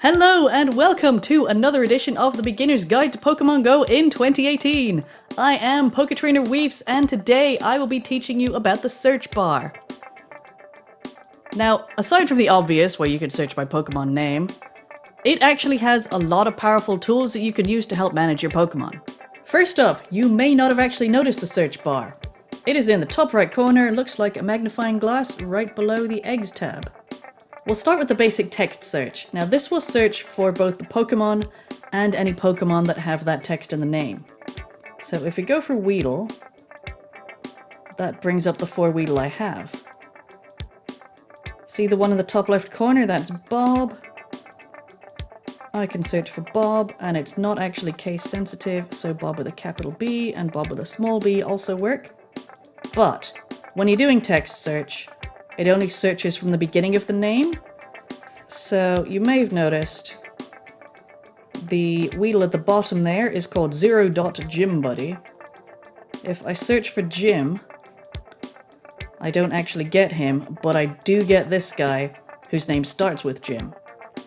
Hello and welcome to another edition of the Beginner's Guide to Pokemon Go in 2018. I am Poketrainer Weaves and today I will be teaching you about the search bar. Now, aside from the obvious where you can search by Pokemon name, it actually has a lot of powerful tools that you can use to help manage your Pokemon. First up, you may not have actually noticed the search bar. It is in the top right corner and looks like a magnifying glass right below the Eggs tab. We'll start with the basic text search. Now this will search for both the Pokemon and any Pokemon that have that text in the name. So if we go for Weedle, that brings up the 4 Weedle I have. See the one in the top left corner? That's Bob. I can search for Bob and it's not actually case sensitive, so Bob with a capital B and Bob with a small b also work. But when you're doing text search, it only searches from the beginning of the name. So you may have noticed the Weedle at the bottom there is called 0.GymBuddy. If I search for Jim, I don't actually get him, but I do get this guy whose name starts with Jim.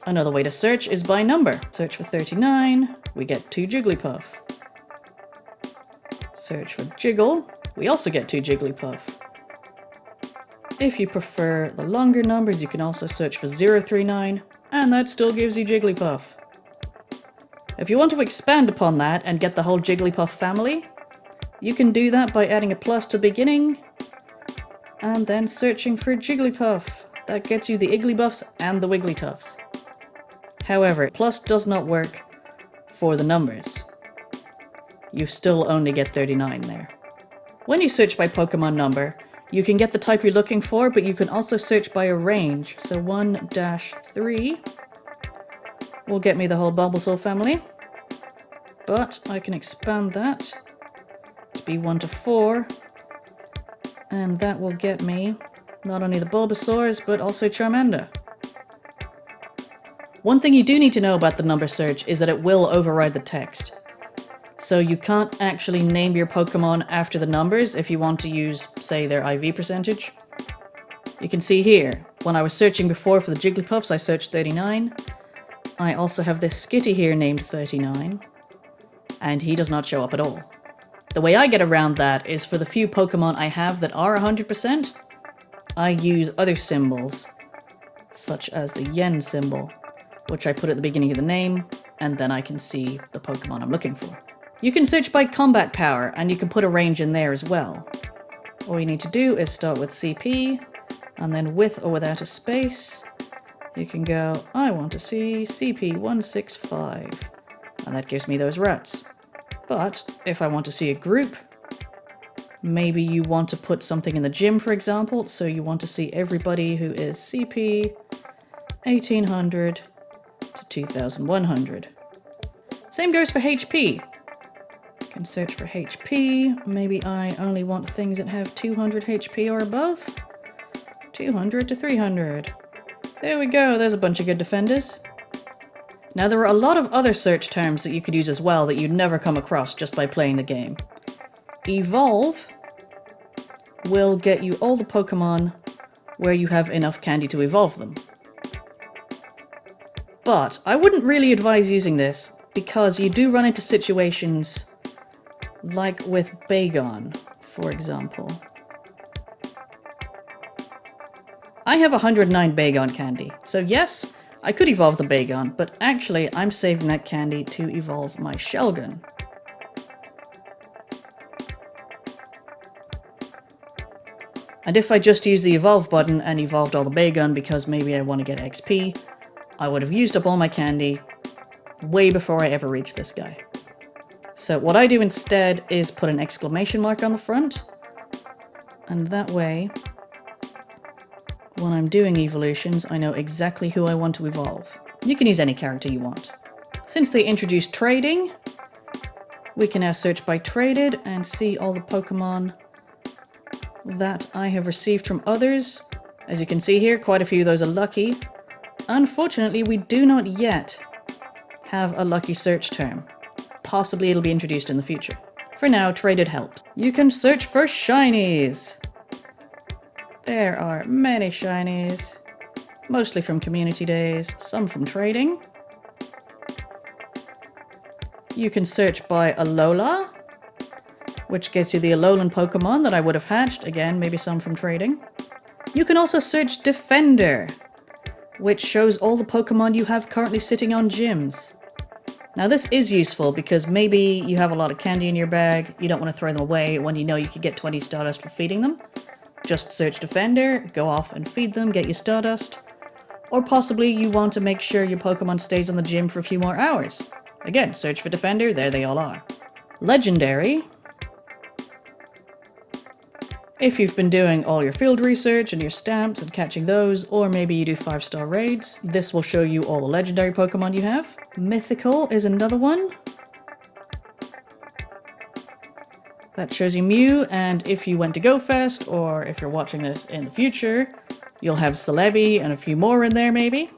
Another way to search is by number. Search for 39, we get 2 Jigglypuff. Search for Jiggle, we also get 2 Jigglypuff. If you prefer the longer numbers, you can also search for 039, and that still gives you Jigglypuff. If you want to expand upon that and get the whole Jigglypuff family, you can do that by adding a plus to the beginning, and then searching for Jigglypuff. That gets you the Igglybuffs and the Wigglytuffs. However, plus does not work for the numbers. You still only get 39 there. When you search by Pokemon number, you can get the type you're looking for, but you can also search by a range. So 1-3 will get me the whole Bulbasaur family. But I can expand that to be 1-4. And that will get me not only the Bulbasaurs, but also Charmander. One thing you do need to know about the number search is that it will override the text. So you can't actually name your Pokemon after the numbers if you want to use, say, their IV percentage. You can see here, when I was searching before for the Jigglypuffs, I searched 39. I also have this Skitty here named 39, and he does not show up at all. The way I get around that is for the few Pokemon I have that are 100%, I use other symbols, such as the yen symbol, which I put at the beginning of the name, and then I can see the Pokemon I'm looking for. You can search by combat power, and you can put a range in there as well. All you need to do is start with CP, and then with or without a space, you can go, I want to see CP 165, and that gives me those rats. But if I want to see a group, maybe you want to put something in the gym, for example, so you want to see everybody who is CP 1800 to 2100. Same goes for HP. Can search for HP. Maybe I only want things that have 200 HP or above. 200 to 300. There we go, there's a bunch of good defenders. Now there are a lot of other search terms that you could use as well that you'd never come across just by playing the game. Evolve will get you all the Pokemon where you have enough candy to evolve them. But I wouldn't really advise using this because you do run into situations like with Bagon, for example. I have 109 Bagon candy, so yes, I could evolve the Bagon, but actually I'm saving that candy to evolve my Shelgon. And if I just used the evolve button and evolved all the Bagon because maybe I want to get XP, I would have used up all my candy way before I ever reached this guy. So what I do instead is put an exclamation mark on the front, and that way, when I'm doing evolutions, I know exactly who I want to evolve. You can use any character you want. Since they introduced trading, we can now search by traded and see all the Pokemon that I have received from others. As you can see here, quite a few of those are lucky. Unfortunately, we do not yet have a lucky search term. Possibly it'll be introduced in the future. For now, traded helps. You can search for shinies. There are many shinies. mostly from community days, some from trading. You can search by Alola, which gets you the Alolan Pokemon that I would have hatched. Again, maybe some from trading. You can also search Defender, which shows all the Pokemon you have currently sitting on gyms. Now this is useful because maybe you have a lot of candy in your bag, you don't want to throw them away when you know you could get 20 Stardust for feeding them. Just search Defender, go off and feed them, get your Stardust. Or possibly you want to make sure your Pokemon stays on the gym for a few more hours. Again, search for Defender, there they all are. Legendary. If you've been doing all your field research and your stamps and catching those, or maybe you do 5-star raids, this will show you all the legendary Pokemon you have. Mythical is another one. That shows you Mew, and if you went to Go Fest, or if you're watching this in the future, you'll have Celebi and a few more in there maybe.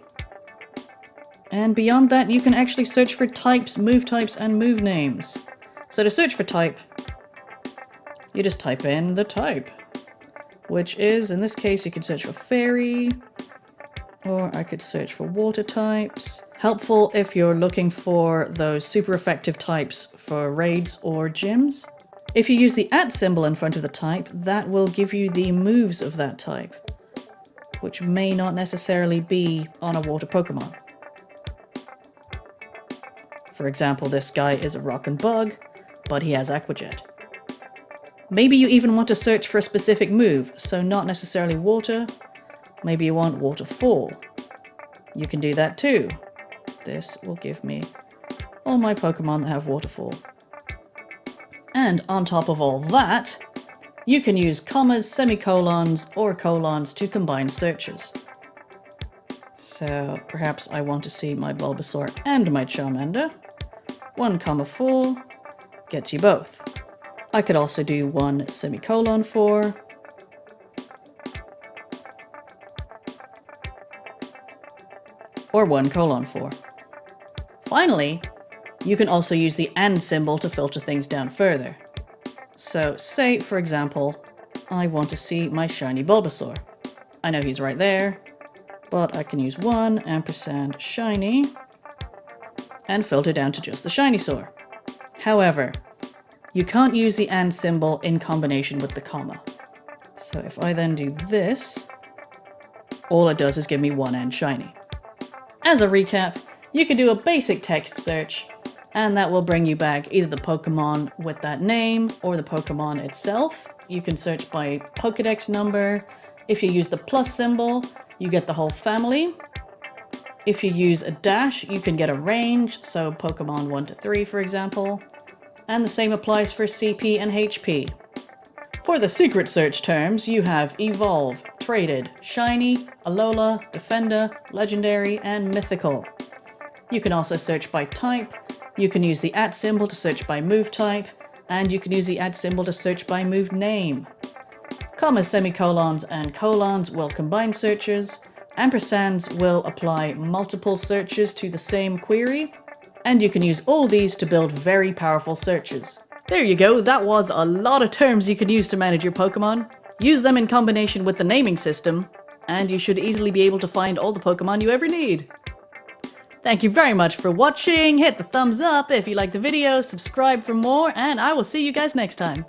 And beyond that, you can actually search for types, and move names. So to search for type, you just type in the type, which is, in this case, you can search for fairy, or I could search for water types. Helpful if you're looking for those super effective types for raids or gyms. If you use the @ symbol in front of the type, that will give you the moves of that type, which may not necessarily be on a water Pokemon. For example, this guy is a rock and bug, but he has Aqua Jet. Maybe you even want to search for a specific move, so not necessarily water. Maybe you want waterfall. You can do that too. This will give me all my Pokemon that have waterfall. And on top of all that, you can use commas, semicolons, or colons to combine searches. So perhaps I want to see my Bulbasaur and my Charmander. 1,4 gets you both. I could also do 1 semicolon 4. Or 1:4. Finally, you can also use the AND symbol to filter things down further. So say, for example, I want to see my shiny Bulbasaur. I know he's right there, but I can use 1 shiny and filter down to just the Shiny-saur. However, you can't use the AND symbol in combination with the comma. So if I then do this, all it does is give me 1 shiny. As a recap, you can do a basic text search, and that will bring you back either the Pokemon with that name or the Pokemon itself. You can search by Pokedex number. If you use the plus symbol, you get the whole family. If you use a dash, you can get a range, so Pokemon 1 to 3, for example. And the same applies for CP and HP. For the secret search terms, you have Evolve, Traded, Shiny, Alola, Defender, Legendary, and Mythical. You can also search by type, you can use the @ symbol to search by move type, and you can use the @ symbol to search by move name. Commas, semicolons, and colons will combine searches, ampersands will apply multiple searches to the same query, and you can use all these to build very powerful searches. There you go, that was a lot of terms you can use to manage your Pokemon. Use them in combination with the naming system, and you should easily be able to find all the Pokemon you ever need. Thank you very much for watching, hit the thumbs up if you liked the video, subscribe for more, and I will see you guys next time.